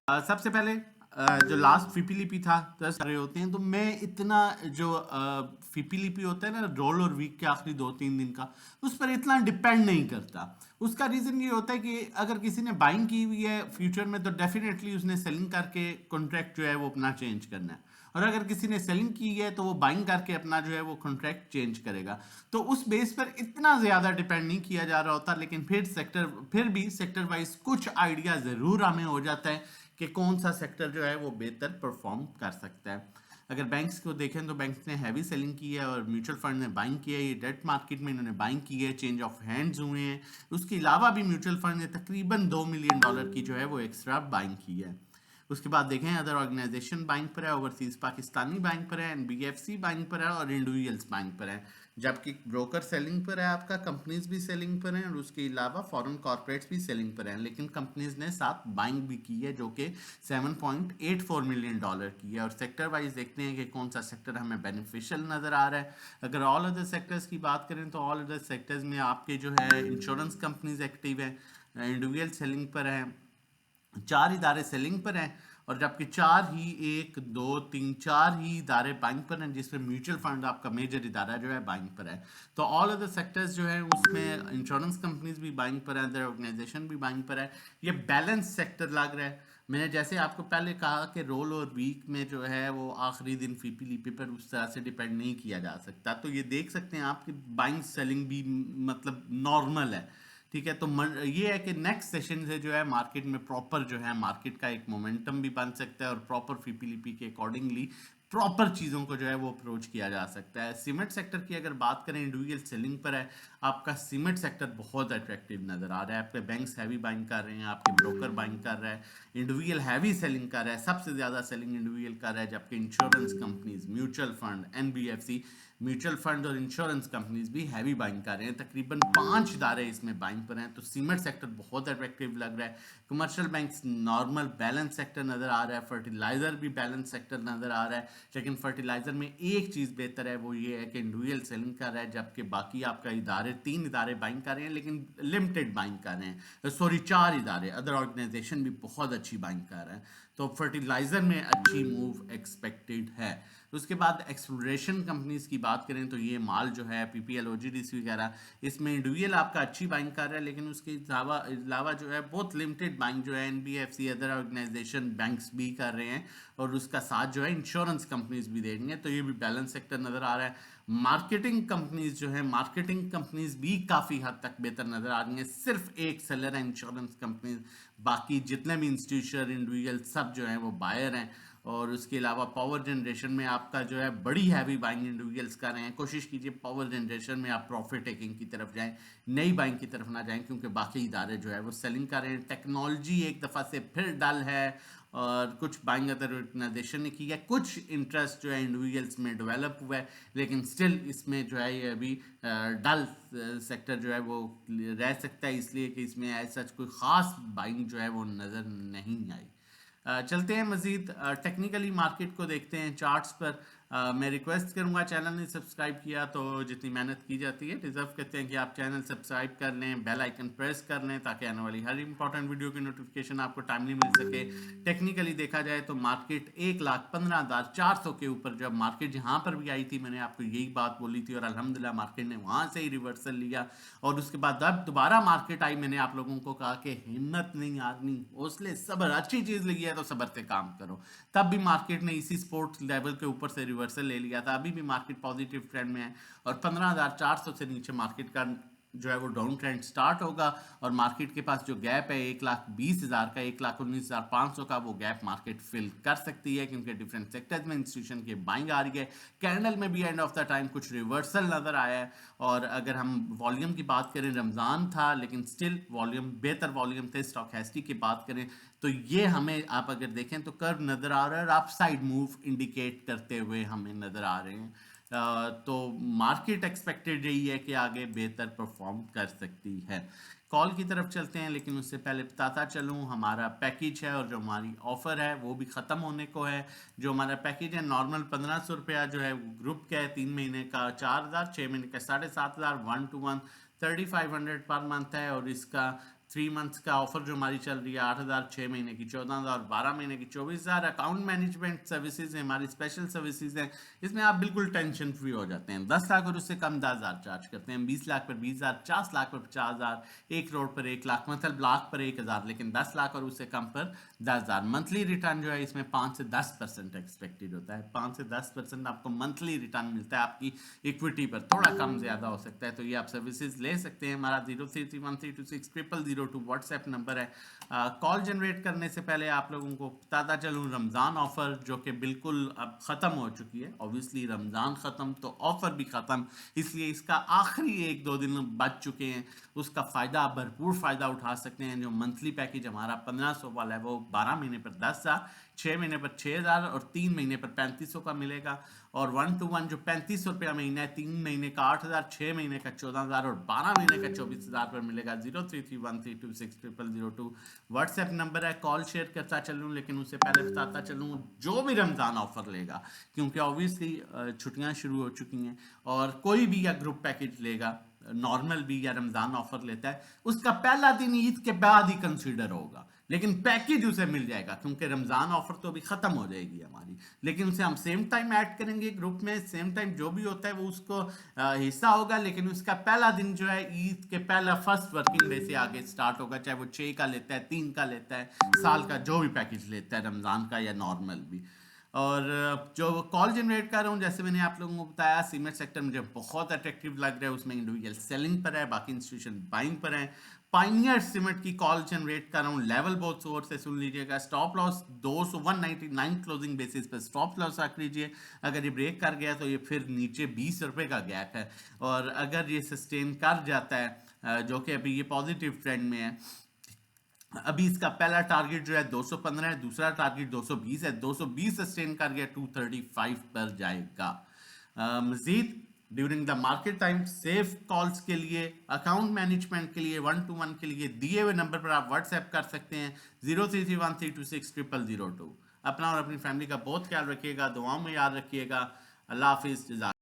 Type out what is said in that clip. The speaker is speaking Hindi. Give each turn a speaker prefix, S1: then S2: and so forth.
S1: सबसे पहले जो लास्ट फिपीलिपी था 10 रहे होते हैं, तो मैं इतना जो फिपीलिपी होता है ना रोल और वीक के आखिरी 2-3 दिन का, उस पर इतना डिपेंड नहीं करता। उसका रीज़न ये होता है कि अगर किसी ने बाइंग की हुई है फ्यूचर में, तो डेफिनेटली उसने सेलिंग करके कॉन्ट्रैक्ट जो है वो अपना चेंज करना है, और अगर किसी ने सेलिंग की है तो वो बाइंग करके अपना जो है वो कॉन्ट्रैक्ट चेंज करेगा। तो उस बेस पर इतना ज़्यादा डिपेंड नहीं किया जा रहा होता, लेकिन फिर भी सेक्टर वाइज कुछ आइडिया ज़रूर हमें हो जाता है कि कौन सा सेक्टर जो है वो बेहतर परफॉर्म कर सकता है। अगर बैंक्स को देखें तो बैंक्स ने हैवी सेलिंग की है और म्यूचुअल फंड ने बाइंग किया है। ये डेट मार्केट में इन्होंने बाइंग की है, चेंज ऑफ हैंड्स हुए हैं। उसके अलावा भी म्यूचुअल फंड ने तकरीबन $2 मिलियन की जो है वो एक्स्ट्रा बाइंग की है। उसके बाद देखें अदर ऑर्गेनाइजेशन बैंक पर है, ओवरसीज पाकिस्तानी बैंक पर है, एनबीएफसी बैंक पर है और इंडिविजुअल्स बैंक पर है। जबकि ब्रोकर सेलिंग पर है आपका, कंपनीज भी सेलिंग पर हैं और उसके अलावा फॉरेन कॉर्पोरेट्स भी सेलिंग पर हैं। लेकिन कंपनीज ने साथ बाइंग भी की है जो कि $7.84 मिलियन की है। और सेक्टर वाइज देखते हैं कि कौन सा सेक्टर हमें बेनिफिशियल नज़र आ रहा है। अगर ऑल अदर सेक्टर्स की बात करें तो ऑल अदर सेक्टर्स में आपके जो है इंश्योरेंस कंपनीज एक्टिव हैं, इंडिविजुअल सेलिंग पर हैं, 4 इदारे सेलिंग पर हैं, और जबकि 4 इदारे बाइंग पर हैं, जिसमें म्यूचुअल फंड आपका मेजर इदारा जो है बाइंग पर है। तो ऑल अदर सेक्टर्स जो है उसमें इंश्योरेंस कंपनीज भी बाइंग पर है, अदर ऑर्गेनाइजेशन भी बाइंग पर है। ये बैलेंस सेक्टर लग रहा है। मैंने जैसे आपको पहले कहा कि रोल और वीक में जो है वो आखिरी दिन फीपी लीपी पर उस तरह से डिपेंड नहीं किया जा सकता। तो ये देख सकते हैं आपकी बाइंग सेलिंग भी मतलब नॉर्मल है। ठीक है, तो ये है कि नेक्स्ट सेशन से जो है मार्केट में प्रॉपर जो है मार्केट का एक मोमेंटम भी बन सकता है और प्रॉपर फीपीलीपी के अकॉर्डिंगली प्रॉपर चीज़ों को जो है वो अप्रोच किया जा सकता है। सीमेंट सेक्टर की अगर बात करें, इंडिविजुअल सेलिंग पर है, आपका सीमेंट सेक्टर बहुत अट्रैक्टिव नज़र आ रहा है। आपके बैंक्स हैवी बाइंग कर रहे हैं, आपके ब्रोकर बाइंग कर रहा है, इंडिविजुअल हैवी सेलिंग कर रहा है, सबसे ज़्यादा सेलिंग इंडिविजुअल कर रहा है। जबकि insurance companies, mutual fund, NBFC, mutual fund और इंश्योरेंस कंपनीज भी हैवी बाइंग कर रहे हैं। तकरीबन 5 इदारे इसमें बाइंग पर हैं। तो सीमेंट सेक्टर बहुत अट्रैक्टिव लग रहा है। Commercial banks normal balance sector नज़र आ रहा है। फर्टिलाइज़र भी बैलेंस सेक्टर नज़र आ रहा है। लेकिन फर्टिलाइज़र में एक चीज़ बेहतर है, वो ये है कि इंडिविजुअल सेलिंग कर रहा है, जबकि बाकी आपका 3 इदारे बाइंग कर रहे हैं, लेकिन लिमिटेड बाइंग कर रहे हैं। सॉरी, 4 इदारे, अदर ऑर्गेनाइजेशन भी बहुत अच्छी बाइंग कर रहे हैं। तो फर्टिलाइज़र में अच्छी मूव एक्सपेक्टेड है। उसके बाद एक्सप्लोरेशन कंपनीज की बात करें तो ये माल जो है पीपीएल, ओजीडीसी वगैरह, इसमें इंडिविजुअल आपका अच्छी बाइंग कर रहा है, लेकिन उसके अलावा जो है बहुत लिमिटेड बाइंग जो है एनबीएफसी, अदर ऑर्गेनाइजेशन, बैंक्स भी कर रहे हैं, और उसका साथ जो है इंश्योरेंस कंपनीज भी दे रही हैं। तो ये भी बैलेंस सेक्टर नज़र आ रहा है। मार्केटिंग कंपनीज जो है, मार्केटिंग कंपनीज भी काफ़ी हद तक बेहतर नज़र आ रही हैं। सिर्फ एक सेलर है इंश्योरेंस कंपनीज, बाकी जितने भी इंस्टीट्यूशन, इंडिविजुअल सब जो हैं वो बायर हैं। और उसके अलावा पावर जनरेशन में आपका जो है बड़ी हैवी बाइंग इंडिविजुअल्स कर रहे हैं। कोशिश कीजिए पावर जनरेशन में आप प्रॉफिट टेकिंग की तरफ जाएं, नई बाइंग की तरफ ना जाएं, क्योंकि बाकी इदारे जो है वो सेलिंग कर रहे हैं। टेक्नोलॉजी एक दफ़ा से फिर डल है, और कुछ बाइंग अदर ऑर्गेनाइजेशन ने की है, कुछ इंटरेस्ट जो है इंडिविजुअल्स में डेवलप हुआ है, लेकिन स्टिल इसमें जो है ये अभी डल सेक्टर जो है वो रह सकता है, इसलिए कि इसमें ऐसा कोई ख़ास बाइंग जो है वो नज़र नहीं आई। चलते हैं मज़ीद टेक्निकली मार्केट को देखते हैं चार्ट्स पर। मैं रिक्वेस्ट करूंगा, चैनल नहीं सब्सक्राइब किया तो जितनी मेहनत की जाती है डिज़र्व करते हैं कि आप चैनल सब्सक्राइब कर लें, बेल आइकन प्रेस कर लें, ताकि आने वाली हर इंपॉर्टेंट वीडियो की नोटिफिकेशन आपको टाइमली मिल सके। टेक्निकली देखा जाए तो मार्केट 1,15,400 के ऊपर, जब मार्केट जहाँ पर भी आई थी मैंने आपको यही बात बोली थी, और अल्हम्दुलिल्लाह मार्केट ने वहाँ से ही रिवर्सल लिया। और उसके बाद जब दोबारा मार्केट आई, मैंने आप लोगों को कहा कि हिम्मत नहीं हारनी, हौसले, सब्र, अच्छी चीज़ लगी है तो सब्र से काम करो। तब भी मार्केट ने इसी सपोर्ट लेवल के ऊपर से रिवर्सल ले लिया था। अभी भी मार्केट पॉजिटिव ट्रेंड में है, और 15,400 से नीचे मार्केट का जो है वो डाउन ट्रेंड स्टार्ट होगा। और मार्केट के पास जो गैप है 1,20,000 का, 1,19,500 का, वो गैप मार्केट फिल कर सकती है, क्योंकि डिफरेंट सेक्टर्स में इंस्टीट्यूशन की बाइंग आ रही है। कैंडल में भी एंड ऑफ द टाइम कुछ रिवर्सल नज़र आया है। और अगर हम वॉल्यूम की बात करें, रमज़ान था लेकिन स्टिल वॉल्यूम, बेहतर वॉल्यूम थे। स्टॉकेस्टिक की बात करें तो ये हमें, आप अगर देखें तो कर्व नज़र आ रहा है, और अपसाइड मूव इंडिकेट करते हुए हमें नज़र आ रहे हैं। तो मार्केट एक्सपेक्टेड यही है कि आगे बेहतर परफॉर्म कर सकती है। कॉल की तरफ चलते हैं, लेकिन उससे पहले बताता चलूँ हमारा पैकेज है और जो हमारी ऑफ़र है वो भी ख़त्म होने को है। जो हमारा पैकेज है नॉर्मल 1,500 रुपया जो है ग्रुप का है, 3 महीने का 4,000, 6 महीने का 7,500, 1 to 1 3,500 पर मंथ है। और इसका 3 मंथ्स का ऑफर जो हमारी चल रही है 8,000 6 महीने की, 14,000 12 महीने की, 24,000 अकाउंट मैनेजमेंट सर्विसेज है, हमारी स्पेशल सर्विसेज हैं। इसमें आप बिल्कुल टेंशन फ्री हो जाते हैं। 10 लाख और उससे कम 10,000 चार्ज करते हैं, 20 लाख पर 20,000, 50 लाख पर 50,000, 1 करोड़ पर 1 लाख, मतलब लाख पर 1,000, लेकिन 10 लाख और उससे कम पर 10,000। मंथली रिटर्न जो है इसमें 5 से 10% एक्सपेक्टेड होता है। 5 से 10% आपको मंथली रिटर्न मिलता है आपकी इक्विटी पर, थोड़ा कम ज्यादा हो सकता है। तो ये आप सर्विसेज ले सकते हैं। हमारा 0331326002 व्हाट्सएप नंबर है। कॉल जनरेट करने से पहले आप लोगों को बताता चलूँ, रमज़ान ऑफर जो कि बिल्कुल अब ख़त्म हो चुकी है। ऑब्वियसली रमज़ान ख़त्म तो ऑफ़र भी ख़त्म, इसलिए इसका आखिरी 1-2 दिन बच चुके हैं। उसका फ़ायदा आप भरपूर फ़ायदा उठा सकते हैं। जो मंथली पैकेज हमारा 1500 वाला है वो 12 महीने पर 10,000, 6 महीने पर 6,000 और 3 महीने पर 3500 का मिलेगा। और 1 to 1 जो 3500 रुपया महीना है, 3 महीने का 8,000, 6 महीने का 14,000 और 12 महीने का 24,000 पर मिलेगा। 0331326002 व्हाट्सएप नंबर है। कॉल शेयर करता चलूँ, लेकिन उससे पहले बताता चलूँ जो भी रमज़ान ऑफर लेगा, क्योंकि ऑब्वियसली छुट्टियां शुरू हो चुकी हैं, और कोई भी या ग्रुप पैकेज लेगा, नॉर्मल भी या रमज़ान ऑफर लेता है, उसका पहला दिन ईद के बाद ही कंसीडर होगा, लेकिन पैकेज उसे मिल जाएगा, क्योंकि रमज़ान ऑफर तो अभी ख़त्म हो जाएगी हमारी, लेकिन उसे हम सेम टाइम ऐड करेंगे ग्रुप में। सेम टाइम जो भी होता है वो उसको हिस्सा होगा, लेकिन उसका पहला दिन जो है ईद के पहला फर्स्ट वर्किंग डे से आगे स्टार्ट होगा, चाहे वो 6 का लेता है, 3 का लेता है, साल का जो भी पैकेज लेता है, रमज़ान का या नॉर्मल भी। और जो कॉल जनरेट कर रहा हूँ, जैसे मैंने आप लोगों को बताया, सीमेंट सेक्टर मुझे बहुत अट्रैक्टिव लग रहा है। उसमें इंडिविजुअल सेलिंग पर है, बाकी इंस्टीट्यूशन बाइंग पर है। पाइनियर सीमेंट की कॉल जनरेट कर रहा हूँ। लेवल बहुत जोर से सुन लीजिएगा। स्टॉप लॉस 199 क्लोजिंग बेसिस पर स्टॉप लॉस रख लीजिए। अगर ये ब्रेक कर गया तो ये फिर नीचे 20 रुपए का गैप है, और अगर ये सस्टेन कर जाता है, जो कि अभी ये पॉजिटिव ट्रेंड में है, अभी इसका पहला टारगेट जो है 215 है, दूसरा टारगेट 220 है। 220 सस्टेन कर गया 235 पर जाएगा। मजीद during the market time safe calls के लिए, अकाउंट मैनेजमेंट के लिए, 1 to 1 के लिए दिए हुए नंबर पर आप व्हाट्सएप कर सकते हैं 0331326002। अपना और अपनी फैमिली का बहुत ख्याल रखिएगा, दुआओं में याद रखिएगा। अल्लाह हाफिज़।